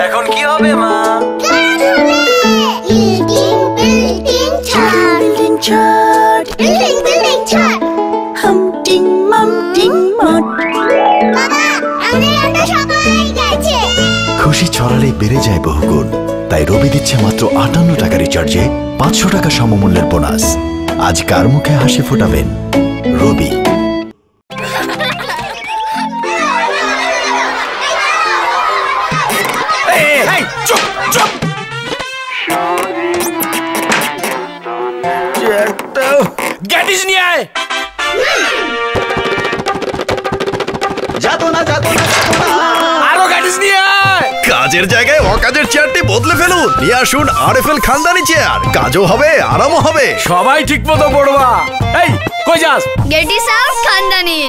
এখন কি হবে মা? খুশি ছড়ালে বেড়ে যায় বহুগুণ, তাই রবি দিচ্ছে মাত্র 58 টাকা রিচার্জে 500 টাকা সমমূল্যের বোনাস। আজ কার মুখে হাসি ফোটাবেন? রবি। গ্যাটিস নিয়ে আয়। আরো গ্যাটিস নিয়ে আয়। কাজের জায়গায় অকাজের চেয়ারটি বদলে ফেলুন, নিয়ে আসুন আরএফএল খানদানি চেয়ার। কাজও হবে, আরামও হবে। সবাই ঠিক মতো পড়বা। এই কই যাস? গ্যাটিস আউট খানদানি।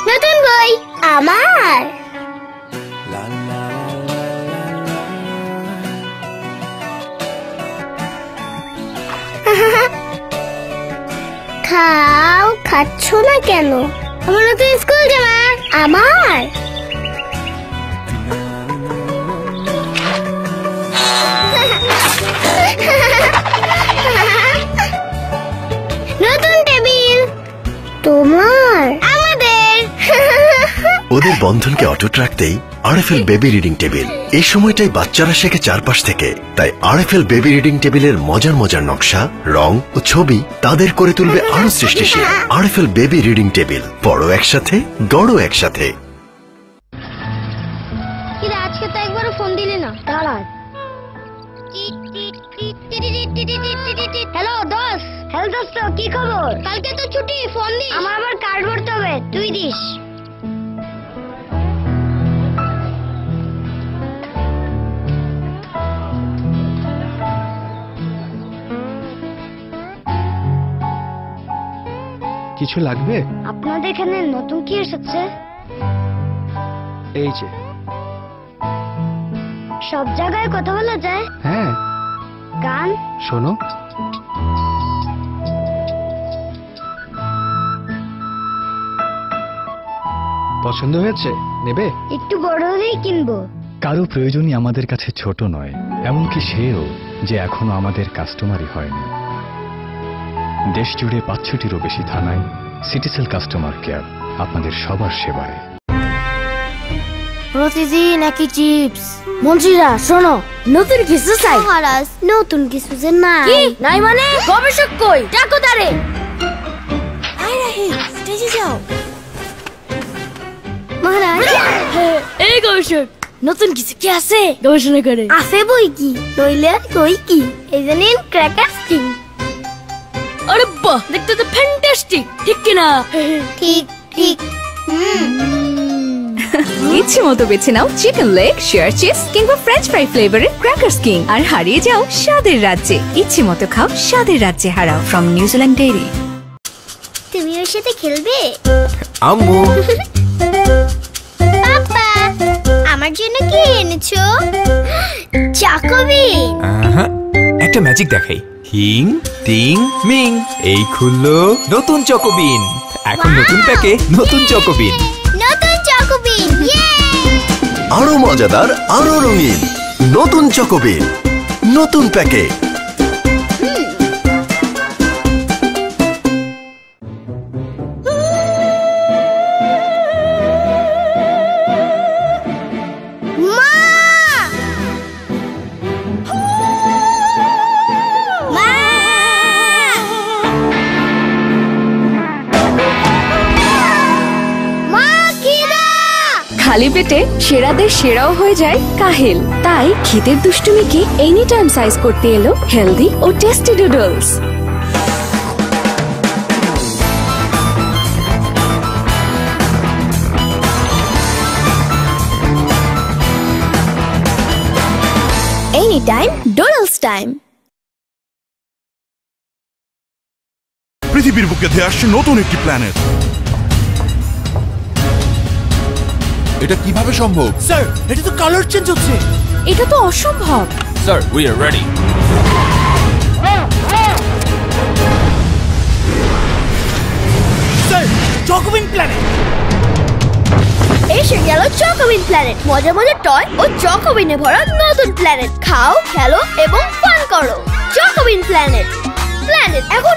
নতুন বই আমার। খাও, খাচ্ছ না কেন? আমার নতুন স্কুল জামা আমার। নতুন টেবিল তোমার আমাদের। ওদের বন্ধনকে অটুট রাখতেই আরএফএল বেবি রিডিং টেবিল। এই সময়টাই বাচ্চারা শেখে চারপাশ থেকে, তাই আরএফএল বেবি রিডিং টেবিলের মজার মজার নকশা, রং ও ছবি তাদের করে তুলবে আরো সৃষ্টিশীল। আরএফএল বেবি রিডিং টেবিল, বড় একসাথে, গড় একসাথে। আজকে তো একবারও ফোন দিলে না। দাঁড়া। হ্যালো দোস্ত। হ্যালো দোস্ত, কি খবর? কালকে তো ছুটি, ফোন দিস। আমার আবার কার্ড ভরতে হবে, তুই দিস। কিছু লাগবে? আপনাদের এখানে নতুন কি এসেছে? এই যে। সব জায়গায় কথা বলা যায়? হ্যাঁ। গান শোনো। পছন্দ হয়েছে? নেবে? একটু বড় হলেই কিনবো। কারো প্রয়োজনই আমাদের কাছে ছোট নয়, এমনকি সেও যে এখনো আমাদের কাস্টমারই হয়নি। দেশ জুড়ে 500টিরও বেশি থানায় সিটিসেল কাস্টমার কেয়ার আপনাদের সবার সেবায়। প্রতিদিন একই চিপস। মন্ত্রীরা শোনো, নতুন কিছু চাই। মহারাজ, নতুন কিছু যে নাই। নাই মানে? গবেষক কই? ডাকো তারে। আয় রাহিল, স্টেজে যাও। মহারাজ, এই গবেষক, নতুন কিছু কি আছে? গবেষণা করে আছে বই কি, নইলে কই কি? এই যে নিন ক্র্যাকার কিং। আরে বাহ, দেখতে তো ফ্যান্টাস্টিক, ঠিক কি না? ঠিক ঠিক। ইচ্ছে মতো বেছে নাও চিকেন লেগ, শেয়ার চিজ কিংবা ফ্রেঞ্চ ফ্রাই ফ্লেভারের ক্র্যাকার কিং আর হারিয়ে যাও স্বাদের রাজ্যে। ইচ্ছে মতো খাও, স্বাদের রাজ্যে হারাও। From New Zealand dairy. তুমি ওর সাথে খেলবে? আম্মু। পাপা, আমার জন্য কি এনেছো? চকোবিন। একটা ম্যাজিক দেখাই। হিং টিং মিং, এই খুললো নতুন চকোবিন। এখন নতুন প্যাকে নতুন চকোবিন। নতুন চকোবিন, ইয়ে! আরো মজাদার, আরো রঙিন নতুন চকোবিন, নতুন প্যাকে। খালি পেটে সেরাদের সেরাও হয়ে যায় কাহিল। তাই খিদের দুষ্টুমিকে এনি টাইম সাইজ করতে এলো হেলদি ও tasty noodles. Any time Doodles time. পৃথিবীর বুকে ধেয়ে আসছে নতুন একটি প্ল্যানেট। এটা কিভাবে সম্ভব? স্যার, এটা তো কালার চেঞ্জ হচ্ছে। এটা তো অসম্ভব। Sir, we are ready. চকোবিন প্ল্যানেট। এসে গেল চকোবিন প্ল্যানেট, মজা মজা টয় ও চকোবিনে ভরা নতুন প্ল্যানেট। খাও, খেলো এবং ফান করো। চকোবিন প্ল্যানেট, প্ল্যানেট এখন